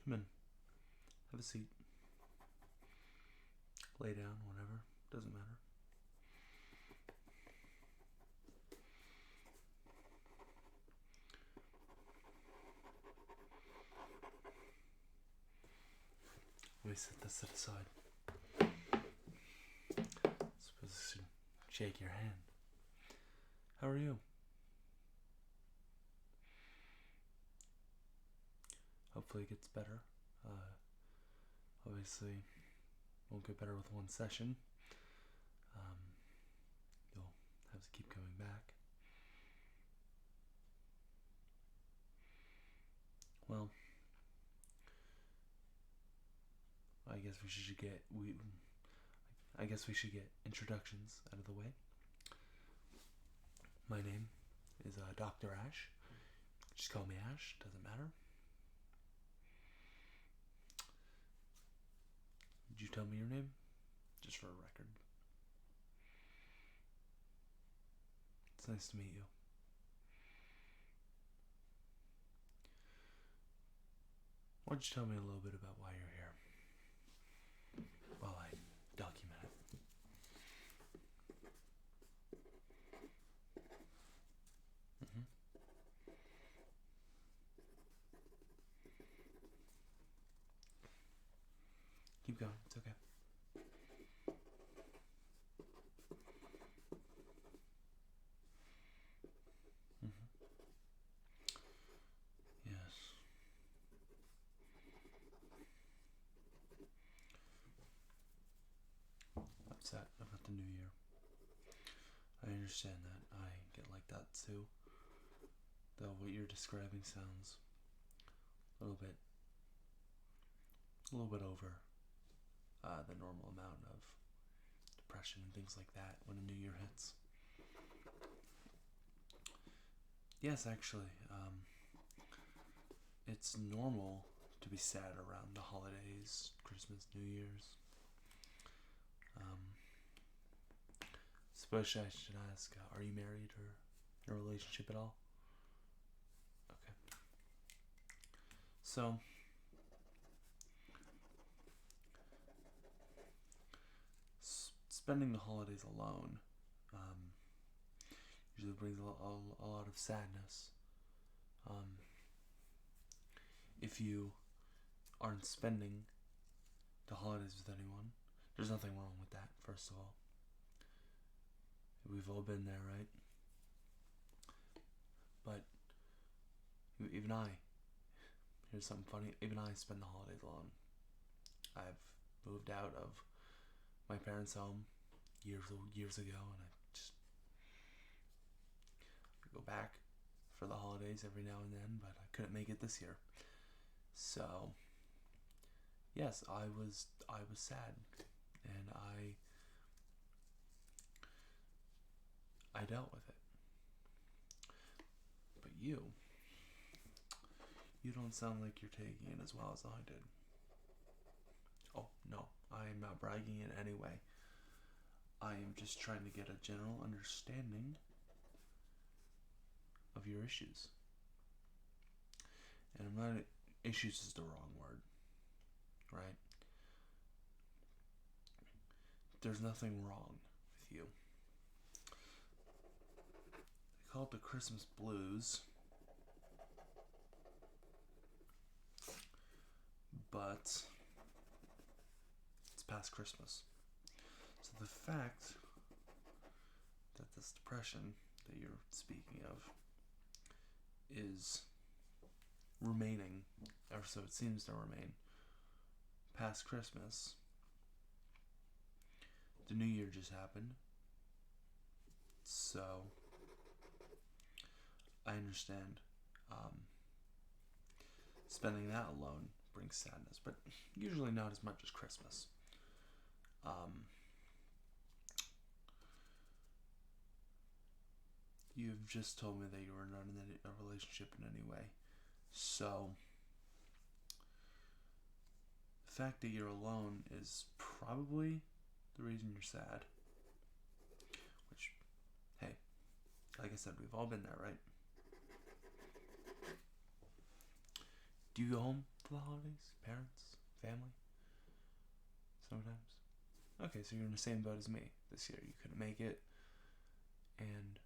Come in. Have a seat. Lay down, whatever. Doesn't matter. Let me set this aside. Suppose I should shake your hand. How are you? Hopefully it gets better. Obviously, won't get better with one session. You'll have to keep coming back. Well, I guess we should get introductions out of the way. My name is Dr. Ash. Just call me Ash, doesn't matter. Did you tell me your name? Just for a record. It's nice to meet you. Why don't you tell me a little bit about why you're here? While I document it. Keep going, it's okay. Yes. Upset about the new year. I understand that. I get like that too. Though what you're describing sounds a little bit over the normal amount of depression and things like that when a new year hits. Yes, actually, it's normal to be sad around the holidays, Christmas, New Year's. Suppose I should ask, are you married or in a relationship at all? Okay. So, spending the holidays alone usually brings a lot of sadness. If you aren't spending the holidays with anyone, there's nothing wrong with that, first of all. We've all been there, right? But even here's something funny, even I spend the holidays alone. I've moved out of my parents' home years ago, and I go back for the holidays every now and then, but I couldn't make it this year. So, yes, I was sad, and I dealt with it. But you don't sound like you're taking it as well as I did. Oh, no, I am not bragging in any way. I am just trying to get a general understanding of your issues. And issues is the wrong word, right? There's nothing wrong with you. They call it the Christmas blues, but it's past Christmas. So the fact that this depression that you're speaking of is remaining, or so it seems to remain, past Christmas. The new year just happened, so I understand spending that alone brings sadness, but usually not as much as Christmas. You've just told me that you were not in a relationship in any way, so the fact that you're alone is probably the reason you're sad. Which, hey, like I said, we've all been there, right? Do you go home for the holidays? Parents? Family? Sometimes? Okay, so you're in the same boat as me this year. You couldn't make it, and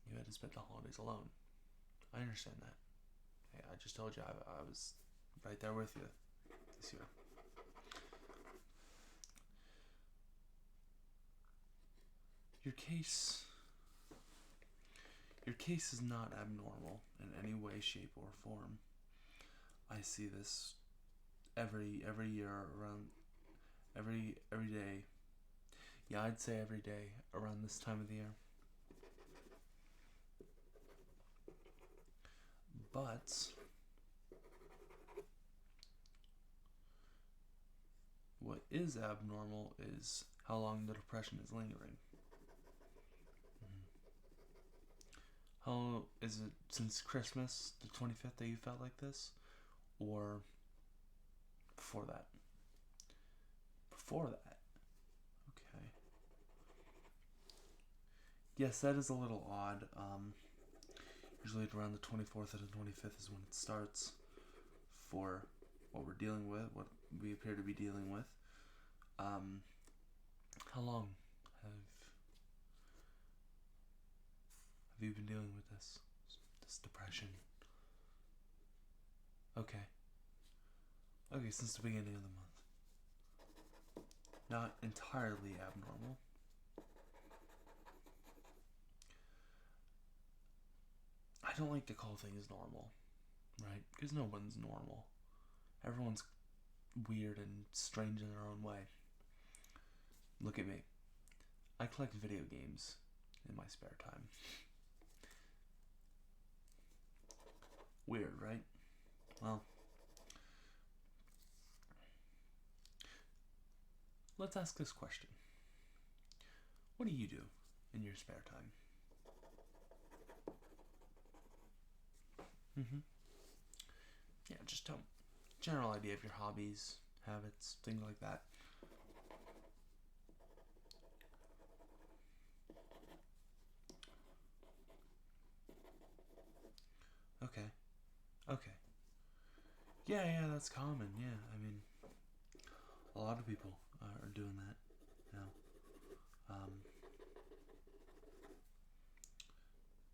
you had to spend the holidays alone. I understand that. Hey, I just told you I was right there with you this year. Your case is not abnormal in any way, shape, or form. I see this every year around every day. Yeah, I'd say every day around this time of the year. But what is abnormal is how long the depression is lingering. How is it since Christmas, the 25th, that you felt like this? Or before that? Before that. Okay. Yes, that is a little odd. Usually around the 24th or the 25th is when it starts for what we're dealing with, what we appear to be dealing with. How long have you been dealing with this depression? Okay, since the beginning of the month. Not entirely abnormal. I don't like to call things normal, right? Because no one's normal. Everyone's weird and strange in their own way. Look at me. I collect video games in my spare time. Weird, right? Well, let's ask this question. What do you do in your spare time? Yeah, just a general idea of your hobbies, habits, things like that. Okay. Yeah, that's common. Yeah, I mean, a lot of people are doing that now.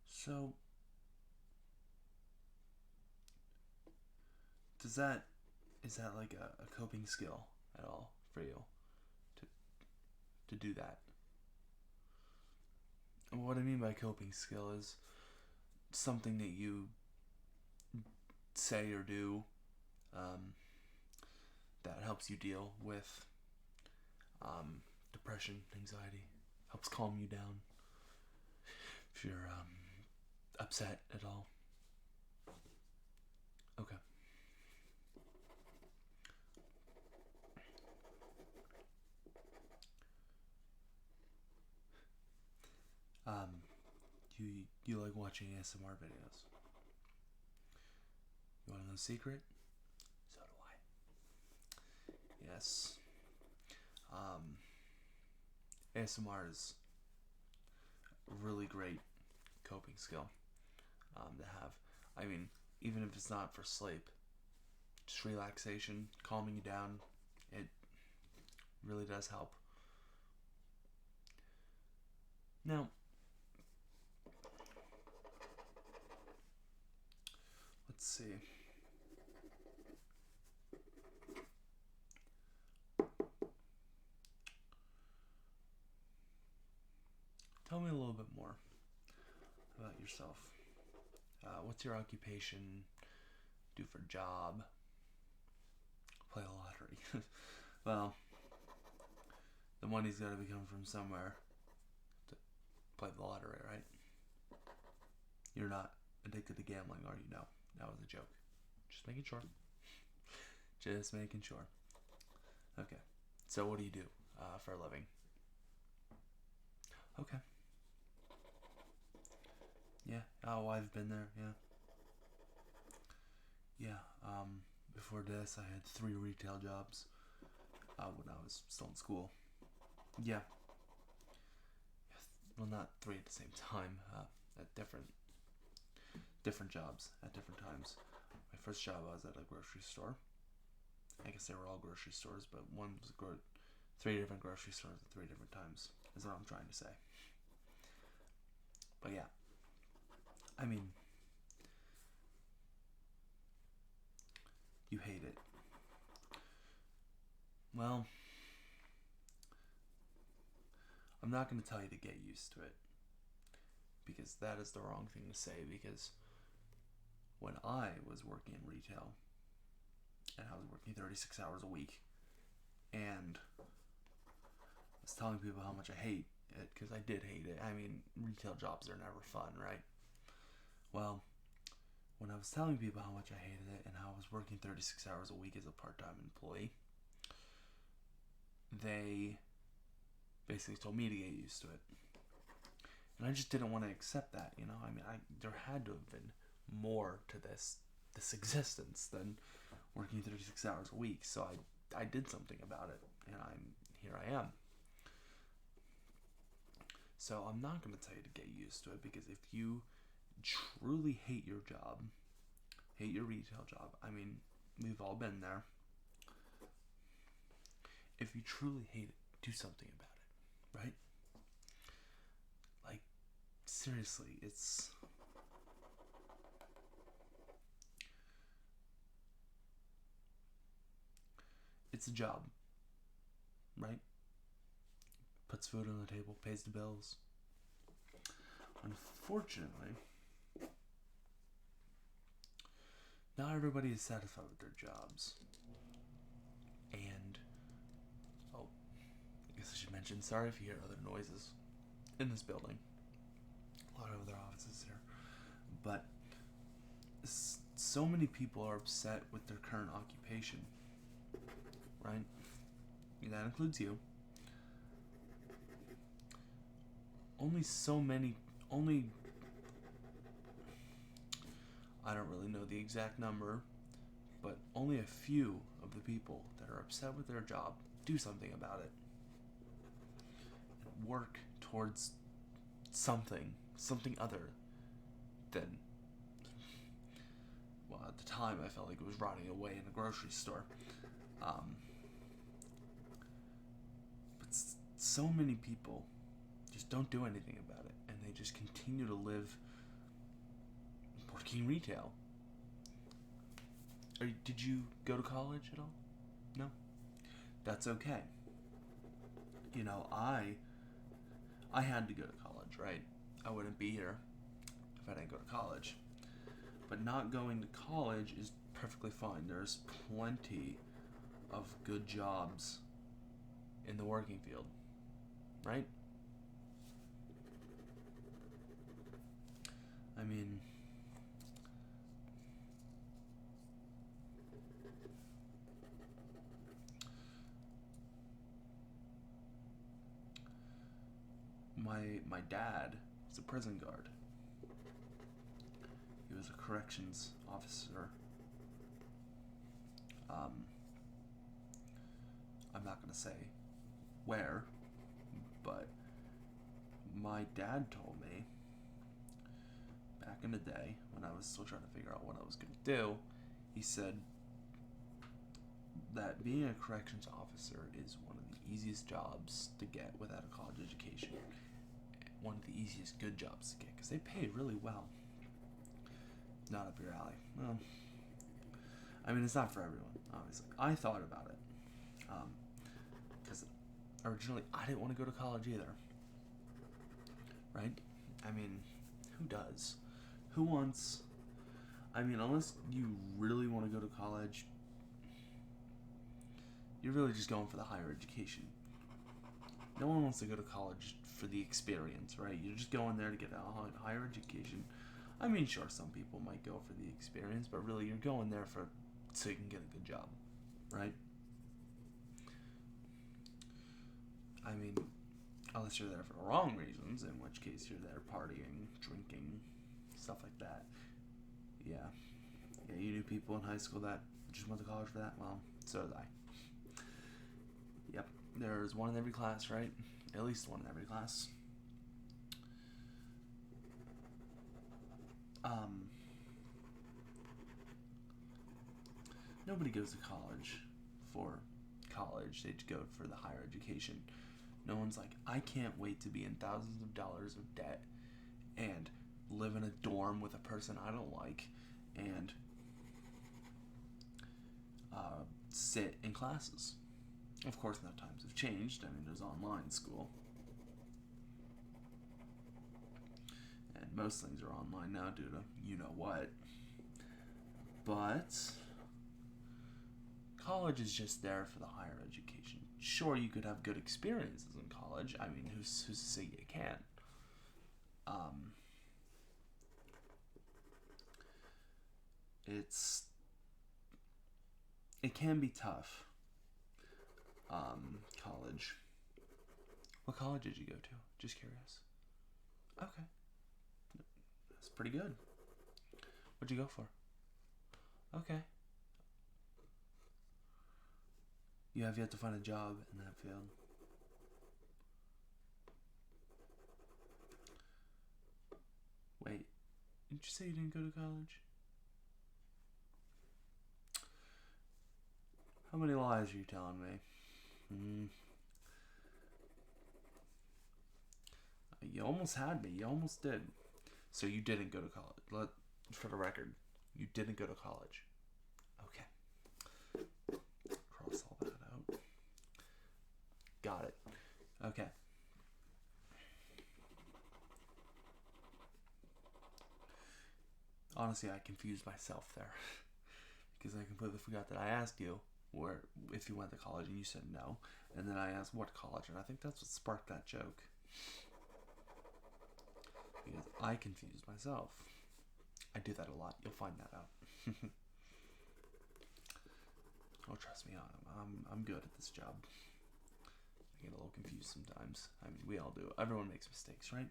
So, is that like a coping skill at all for you to do that? And what I mean by coping skill is something that you say or do that helps you deal with depression, anxiety, helps calm you down if you're upset at all. Okay. You like watching ASMR videos? You want to know the secret? So do I. Yes. ASMR is a really great coping skill to have. I mean, even if it's not for sleep, just relaxation, calming you down, it really does help. Now, let's see. Tell me a little bit more about yourself. What's your occupation? Do for a job? Play the lottery? Well, the money's got to be coming from somewhere to play the lottery, right? You're not addicted to gambling, are you? No, that was a joke. Just making sure. Just making sure. Okay. So what do you do for a living? Okay. Yeah. Oh, I've been there. Yeah. Yeah. Before this, I had 3 retail jobs when I was still in school. Yeah. Well, not 3 at the same time. At different different jobs at different times. My first job, I was at a grocery store. I guess they were all grocery stores, but one was 3 different grocery stores at 3 different times, is what I'm trying to say. But yeah, I mean, you hate it. Well, I'm not going to tell you to get used to it, because that is the wrong thing to say, because when I was working in retail, and I was working 36 hours a week, and I was telling people how much I hate it, because I did hate it. I mean, retail jobs are never fun, right? Well, when I was telling people how much I hated it and how I was working 36 hours a week as a part-time employee, they basically told me to get used to it. And I just didn't want to accept that, you know? I mean, there had to have been more to this existence than working 36 hours a week. So I did something about it, and here I am. So I'm not going to tell you to get used to it, because if you truly hate your job, hate your retail job, I mean, we've all been there. If you truly hate it, do something about it, right? Like, seriously, it's a job, right? Puts food on the table, pays the bills. Unfortunately, not everybody is satisfied with their jobs. And, I guess I should mention, sorry if you hear other noises in this building. A lot of other offices here. But so many people are upset with their current occupation, right? And that includes you. I don't really know the exact number, but only a few of the people that are upset with their job do something about it. And work towards something other than, well, at the time I felt like it was rotting away in a grocery store. But so many people just don't do anything about it, and they just continue to live working retail. Did you go to college at all? No? That's okay. You know, I had to go to college, right? I wouldn't be here if I didn't go to college. But not going to college is perfectly fine. There's plenty of good jobs in the working field, right? I mean, my dad was a prison guard. He was a corrections officer. I'm not going to say where, but my dad told me back in the day when I was still trying to figure out what I was going to do, he said that being a corrections officer is one of the easiest jobs to get without a college education. One of the easiest good jobs to get, because they pay really well. Not up your alley. Well, I mean, it's not for everyone, obviously. I thought about it, because originally I didn't want to go to college either, right? I mean, who does? Who wants? I mean, unless you really want to go to college, you're really just going for the higher education. No one wants to go to college for the experience, right? You're just going there to get a higher education. I mean, sure, some people might go for the experience, but really you're going there so you can get a good job, right? I mean, unless you're there for the wrong reasons, in which case you're there partying, drinking, stuff like that. Yeah, you knew people in high school that just went to college for that? Well, so did I. Yep, there's one in every class, right? At least one in every class. nobody goes to college for college. They go for the higher education. No one's like, I can't wait to be in thousands of dollars of debt and live in a dorm with a person I don't like and sit in classes. Of course, now times have changed. I mean, there's online school. And most things are online now due to you-know-what. But college is just there for the higher education. Sure, you could have good experiences in college. I mean, who's to say you can't? It can be tough. College. What college did you go to? Just curious. Okay. That's pretty good. What'd you go for? Okay. You have yet to find a job in that field. Wait, didn't you say you didn't go to college? How many lies are you telling me? You almost had me. You almost did. So you didn't go to college. For the record, you didn't go to college. Okay. Cross all that out. Got it. Okay. Honestly, I confused myself there. Because I completely forgot that I asked you if you went to college and you said no. And then I asked what college, and I think that's what sparked that joke. Because I confused myself. I do that a lot. You'll find that out. Oh, trust me, I'm good at this job. I get a little confused sometimes. I mean, we all do. Everyone makes mistakes, right?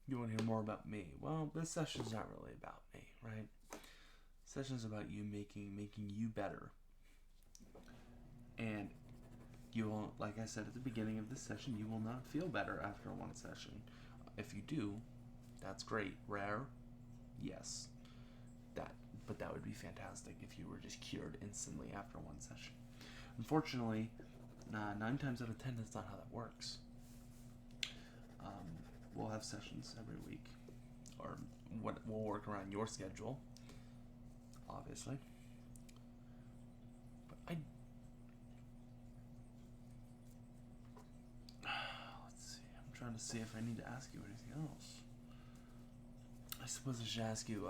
You want to hear more about me? Well, this session's not really about me, right? This session's about you making you better. And you won't, like I said at the beginning of this session, you will not feel better after one session. If you do, that's great. Rare? Yes. But that would be fantastic if you were just cured instantly after one session. Unfortunately, 9 times out of 10, that's not how that works. We'll have sessions every week, or we'll work around your schedule, obviously. But let's see. I'm trying to see if I need to ask you anything else. I suppose I should ask you,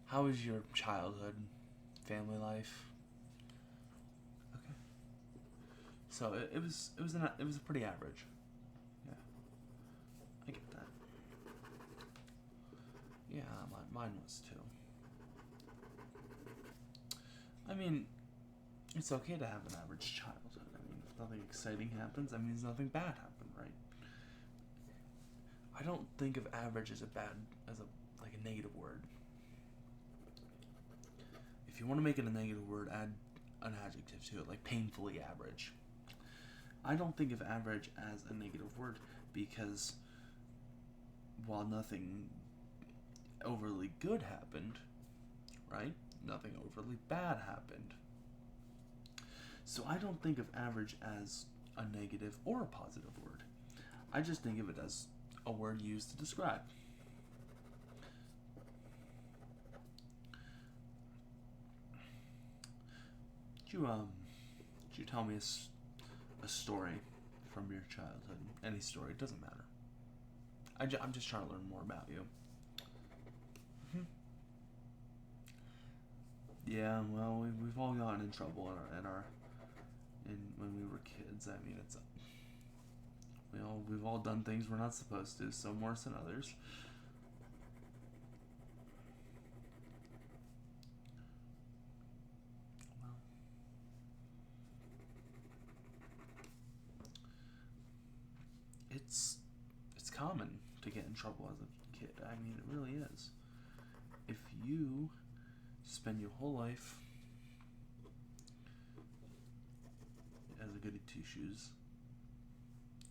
how was your childhood, family life? Okay. So it was pretty average. Yeah. I get that. Yeah, mine was too. I mean, it's okay to have an average childhood. I mean, if nothing exciting happens, that means nothing bad happened, right? I don't think of average as a negative word. If you want to make it a negative word, add an adjective to it, like painfully average. I don't think of average as a negative word because while nothing overly good happened, right? Nothing overly bad happened. So I don't think of average as a negative or a positive word. I just think of it as a word used to describe. Could you tell me a story from your childhood? Any story, it doesn't matter. I'm just trying to learn more about you. Yeah, well, we've all gotten in trouble when we were kids. I mean, we've all done things we're not supposed to, some worse than others. Well, it's common to get in trouble as a kid. I mean, it really is. If you spend your whole life goody two-shoes.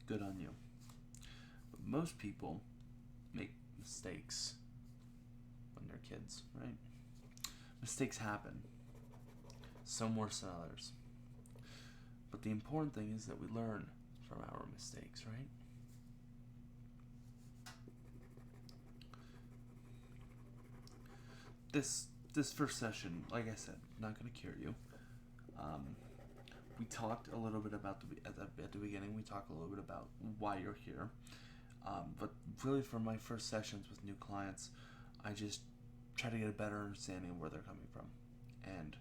Good on you. But most people make mistakes when they're kids, right? Mistakes happen. Some worse than others. But the important thing is that we learn from our mistakes, right? This first session, like I said, not going to cure you. We talked a little bit about at the beginning. We talked a little bit about why you're here. But really, for my first sessions with new clients, I just try to get a better understanding of where they're coming from and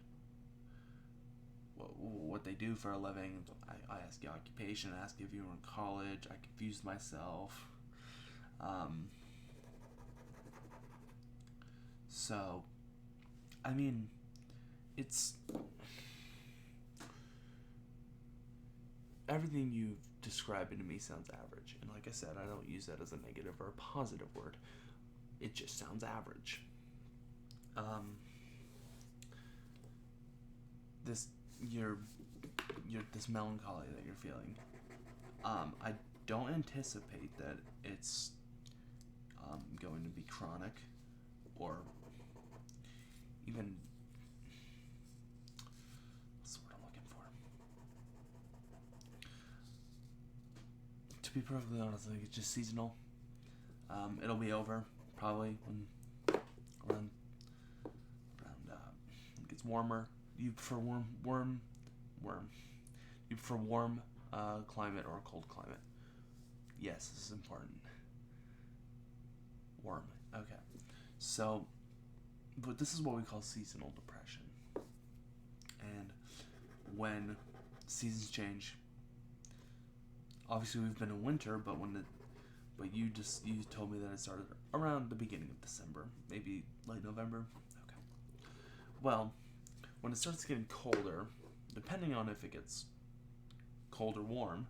what they do for a living. I ask you occupation. I ask if you were in college. I confused myself. So, I mean, it's everything you've described to me sounds average. And like I said, I don't use that as a negative or a positive word. It just sounds average. This melancholy that you're feeling. I don't anticipate that it's going to be chronic or even, what's the word I'm looking for? To be perfectly honest, I think it's just seasonal. It'll be over probably when around it gets warmer. You prefer warm. You prefer warm climate or cold climate? Yes, this is important. Warm. Okay. So, but this is what we call seasonal depression. And when seasons change, obviously we've been in winter, but you told me that it started around the beginning of December, maybe late November. Okay. Well, when it starts getting colder, depending on if it gets cold or warm,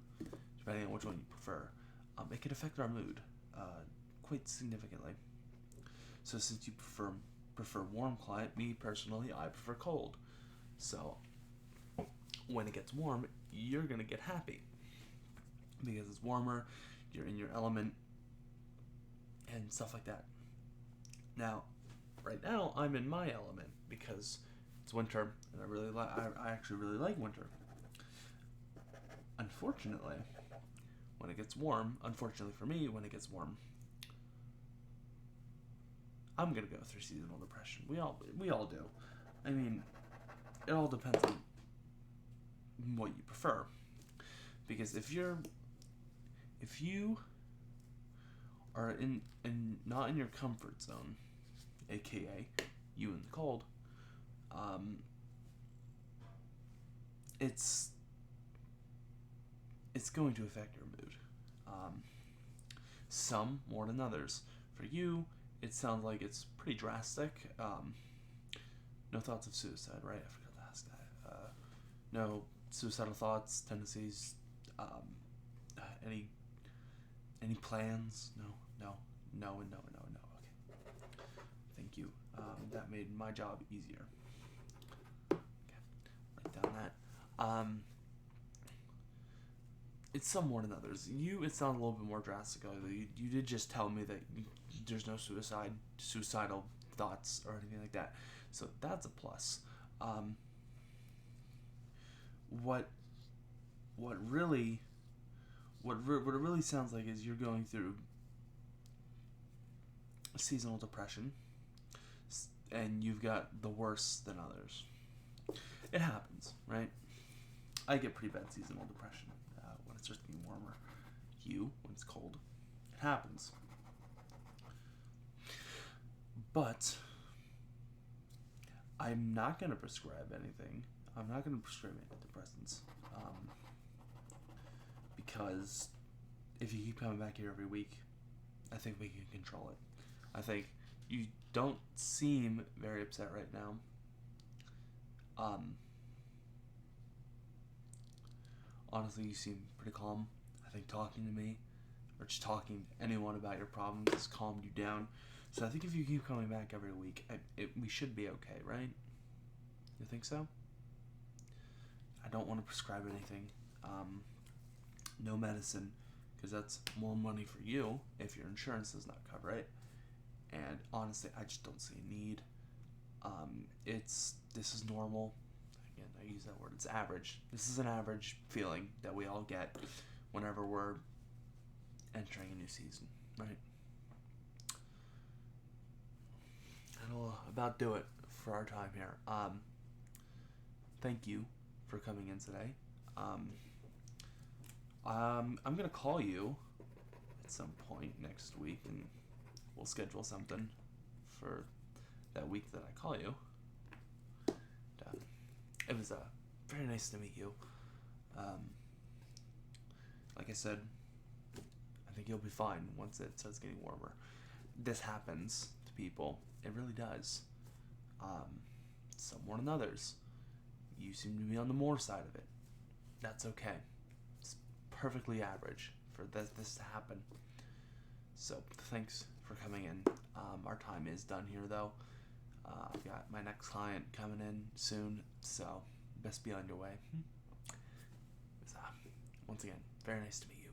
depending on which one you prefer, it can affect our mood quite significantly. So since you prefer warm climate, me personally, I prefer cold. So when it gets warm, you're gonna get happy because it's warmer, you're in your element, and stuff like that. Now, right now, I'm in my element because it's winter, and I actually really like winter. Unfortunately, when it gets warm, unfortunately for me, when it gets warm, I'm gonna go through seasonal depression. We all do. I mean, it all depends on what you prefer. Because if you are not in your comfort zone, aka you in the cold, it's going to affect your mood. Some more than others. For you, it sounds like it's pretty drastic. No thoughts of suicide, right? I forgot to ask that. No suicidal thoughts, tendencies, any plans? No. Okay. Thank you. That made my job easier. Okay. Write down that. It's some more than others. It sounds a little bit more drastic. You did just tell me that there's no suicidal thoughts or anything like that. So that's a plus. What it really sounds like is you're going through seasonal depression, and you've got the worse than others. It happens, right? I get pretty bad seasonal depression when it starts getting warmer. When it's cold, it happens. But I'm not going to prescribe anything. I'm not going to prescribe antidepressants. Because if you keep coming back here every week, I think we can control it. I think you don't seem very upset right now. Honestly, you seem pretty calm. I think talking to me or just talking to anyone about your problems has calmed you down. So I think if you keep coming back every week, we should be okay, right? You think so? I don't want to prescribe anything. No medicine, because that's more money for you if your insurance does not cover it. And honestly, I just don't see a need. This is normal. Again, I use that word. It's average. This is an average feeling that we all get whenever we're entering a new season, right? That'll about do it for our time here. Thank you for coming in today. I'm gonna call you at some point next week, and we'll schedule something for that week that I call you. It was very nice to meet you. Like I said, I think you'll be fine once it starts getting warmer. This happens to people. It really does. Some more than others. You seem to be on the more side of it. That's okay. It's perfectly average for this to happen. So thanks for coming in. Our time is done here, though. I've got my next client coming in soon, so best be on your way. Once again, very nice to meet you.